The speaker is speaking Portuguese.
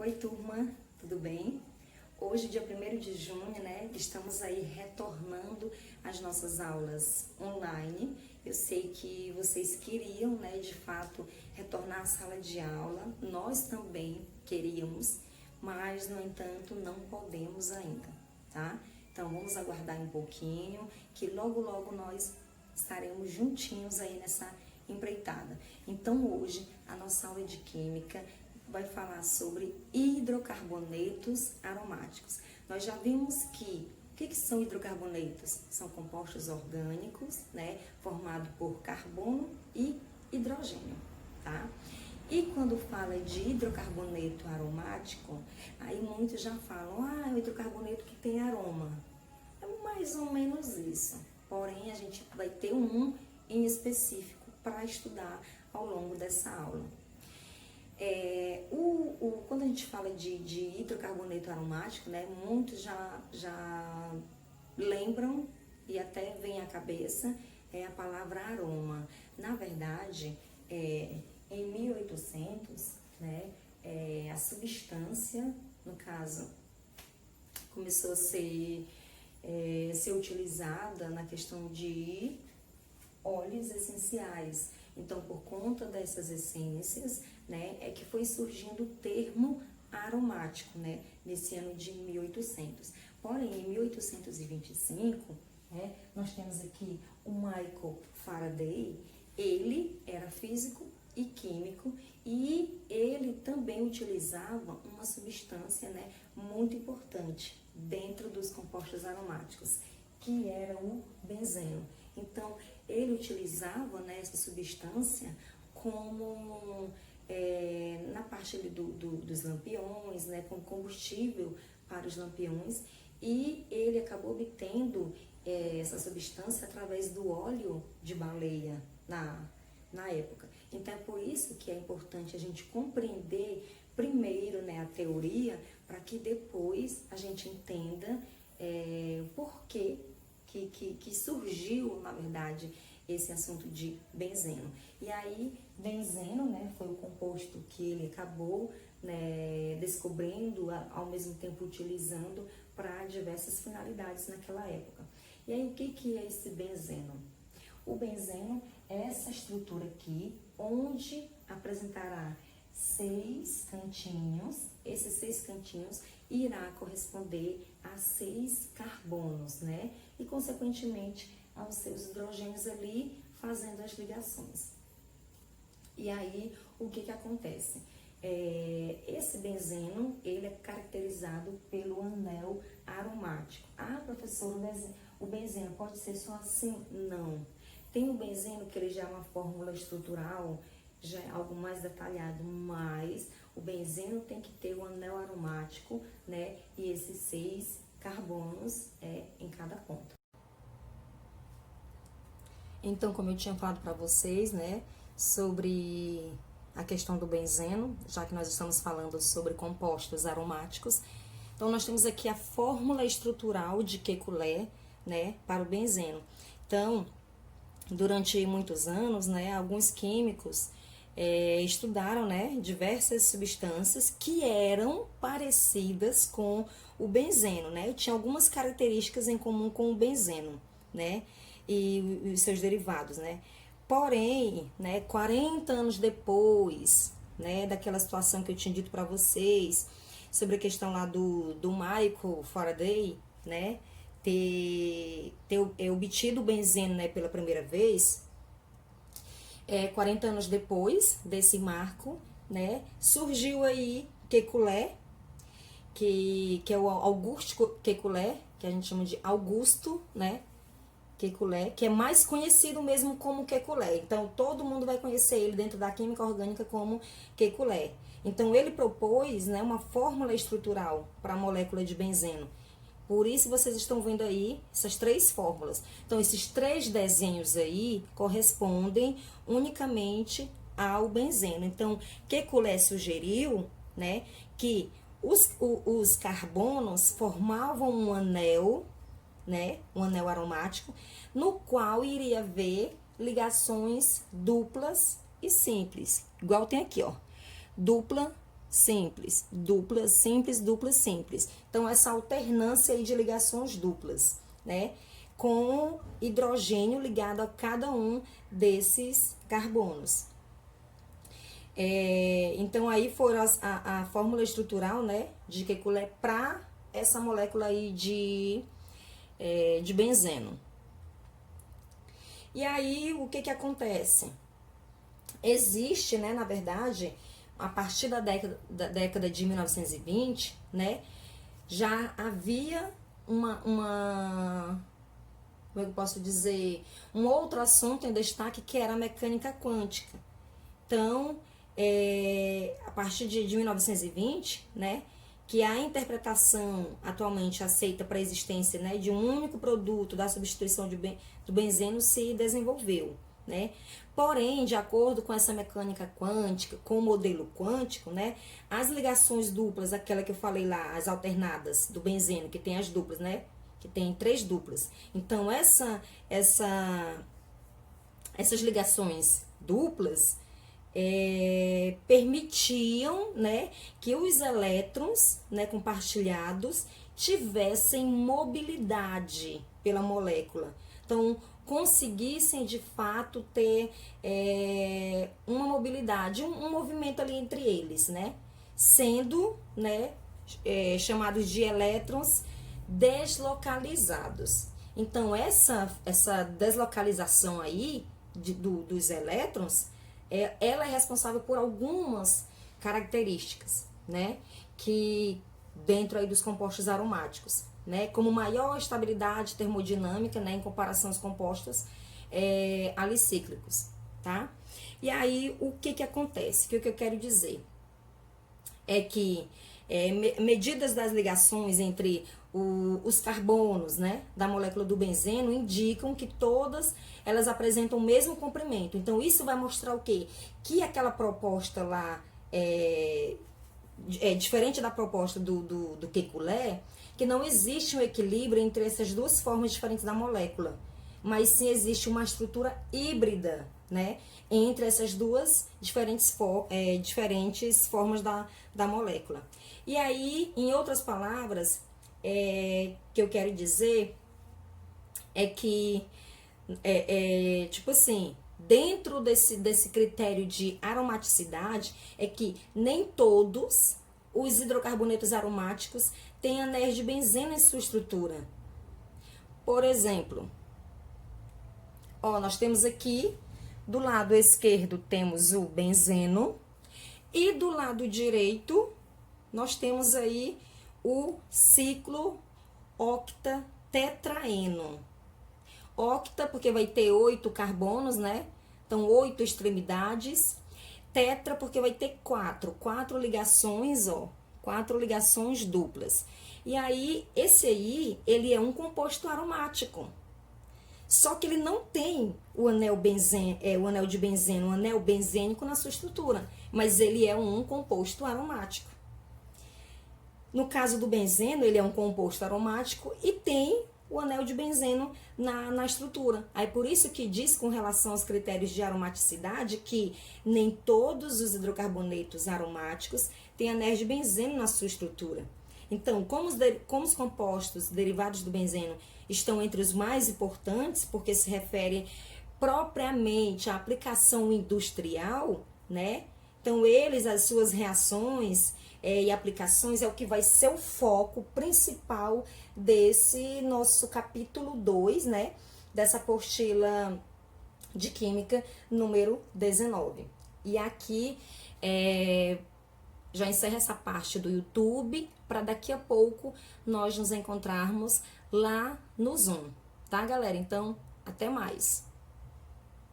Oi, turma, tudo bem? Hoje, dia 1º de junho, né, estamos aí retornando às nossas aulas online. Eu sei que vocês queriam, né, de fato, retornar à sala de aula. Nós também queríamos, mas, no entanto, não podemos ainda, tá? Então, vamos aguardar um pouquinho, que logo nós estaremos juntinhos aí nessa empreitada. Então, hoje, a nossa aula de Química vai falar sobre hidrocarbonetos aromáticos. Nós já vimos que o que são hidrocarbonetos? São compostos orgânicos, né, formados por carbono e hidrogênio, tá? E quando fala de hidrocarboneto aromático, aí muitos já falam, é um hidrocarboneto que tem aroma. É mais ou menos isso. Porém, a gente vai ter um em específico para estudar ao longo dessa aula. Quando a gente fala de hidrocarboneto aromático, né, muitos já lembram e até vem à cabeça a palavra aroma. Na verdade, em 1800, né, a substância, no caso, começou a ser utilizada na questão de óleos essenciais. Então, por conta dessas essências, né, é que foi surgindo o termo aromático, né, nesse ano de 1800. Porém, em 1825, né, nós temos aqui o Michael Faraday. Ele era físico e químico e ele também utilizava uma substância, né, muito importante dentro dos compostos aromáticos, que era o benzeno. Então, ele utilizava, né, essa substância como na parte ali dos lampiões, né, como combustível para os lampiões, e ele acabou obtendo essa substância através do óleo de baleia na época. Então, é por isso que é importante a gente compreender primeiro, né, a teoria, para que depois a gente entenda o porquê que surgiu, na verdade, esse assunto de benzeno. E aí, benzeno, né, foi o composto que ele acabou, né, descobrindo, ao mesmo tempo utilizando para diversas finalidades naquela época. E aí, o que é esse benzeno? O benzeno é essa estrutura aqui, onde apresentará 6 cantinhos. Esses 6 cantinhos irá corresponder a 6 carbonos, né? E, consequentemente, aos seus hidrogênios ali, fazendo as ligações. E aí, o que acontece? Esse benzeno, ele é caracterizado pelo anel aromático. Professor, o benzeno pode ser só assim? Não. Tem o benzeno que ele já é uma fórmula estrutural, já é algo mais detalhado, mas o benzeno tem que ter o anel aromático, né? E esses 6 carbonos em cada ponto. Então, como eu tinha falado para vocês, né, sobre a questão do benzeno, já que nós estamos falando sobre compostos aromáticos, então nós temos aqui a fórmula estrutural de Kekulé, né, para o benzeno. Então, durante muitos anos, né, alguns químicos estudaram, né, diversas substâncias que eram parecidas com o benzeno, né, e tinha algumas características em comum com o benzeno, né, e os seus derivados, né. Porém, né, 40 anos depois, né, daquela situação que eu tinha dito para vocês, sobre a questão lá do Michael Faraday, né, ter obtido o benzeno, né, pela primeira vez, 40 anos depois desse marco, né, surgiu aí Kekulé, que é o Augusto Kekulé, que a gente chama de Augusto, né, Kekulé, que é mais conhecido mesmo como Kekulé. Então, todo mundo vai conhecer ele dentro da química orgânica como Kekulé. Então, ele propôs, né, uma fórmula estrutural para a molécula de benzeno. Por isso, vocês estão vendo aí essas 3 fórmulas. Então, esses 3 desenhos aí correspondem unicamente ao benzeno. Então, Kekulé sugeriu, né, que os carbonos formavam um anel, né, um anel aromático, no qual iria haver ligações duplas e simples. Igual tem aqui, ó. Dupla simples, dupla, simples, dupla, simples. Então, essa alternância aí de ligações duplas, né? Com hidrogênio ligado a cada um desses carbonos. Então, aí foram a fórmula estrutural, né, de Kekulé para essa molécula aí de benzeno. E aí, o que acontece? Existe, né, na verdade, a partir da década de 1920, né, já havia como é que eu posso dizer, um outro assunto em destaque que era a mecânica quântica. Então, a partir de 1920, né, que a interpretação atualmente aceita para a existência, né, de um único produto da substituição do benzeno se desenvolveu, né? Porém, de acordo com essa mecânica quântica, com o modelo quântico, né, as ligações duplas, aquela que eu falei lá, as alternadas do benzeno, que tem as duplas, né, que tem 3 duplas. Então, essas ligações duplas permitiam, né, que os elétrons, né, compartilhados tivessem mobilidade pela molécula. Então, conseguissem de fato ter uma mobilidade, um movimento ali entre eles, né, sendo, né, chamados de elétrons deslocalizados. Então, essa deslocalização aí dos elétrons, ela é responsável por algumas características, né, que dentro aí dos compostos aromáticos, né, como maior estabilidade termodinâmica, né, em comparação aos compostos alicíclicos, tá? E aí, o que acontece? O que eu quero dizer é que medidas das ligações entre os carbonos, né, da molécula do benzeno indicam que todas elas apresentam o mesmo comprimento. Então, isso vai mostrar o quê? Que aquela proposta lá é diferente da proposta do Kekulé, que não existe um equilíbrio entre essas duas formas diferentes da molécula, mas sim existe uma estrutura híbrida, né, entre essas duas diferentes formas da molécula. E aí, em outras palavras, que eu quero dizer é que, tipo assim, dentro desse critério de aromaticidade, é que nem todos os hidrocarbonetos aromáticos têm anéis de benzeno em sua estrutura. Por exemplo, nós temos aqui, do lado esquerdo temos o benzeno e do lado direito nós temos aí o ciclo octatetraeno. Octa, porque vai ter 8 carbonos, né? Então, 8 extremidades. Tetra, porque vai ter 4 ligações, 4 ligações duplas. E aí, esse aí, ele é um composto aromático. Só que ele não tem o anel de benzeno, o anel benzênico na sua estrutura, mas ele é um composto aromático. No caso do benzeno, ele é um composto aromático e tem o anel de benzeno na estrutura. Aí por isso que diz, com relação aos critérios de aromaticidade, que nem todos os hidrocarbonetos aromáticos têm anéis de benzeno na sua estrutura. Então, como os compostos derivados do benzeno estão entre os mais importantes, porque se refere propriamente à aplicação industrial, né? Então, as suas reações e aplicações é o que vai ser o foco principal desse nosso capítulo 2, né? Dessa apostila de Química número 19. E aqui já encerra essa parte do YouTube, para daqui a pouco nós nos encontrarmos lá no Zoom, tá, galera? Então, até mais!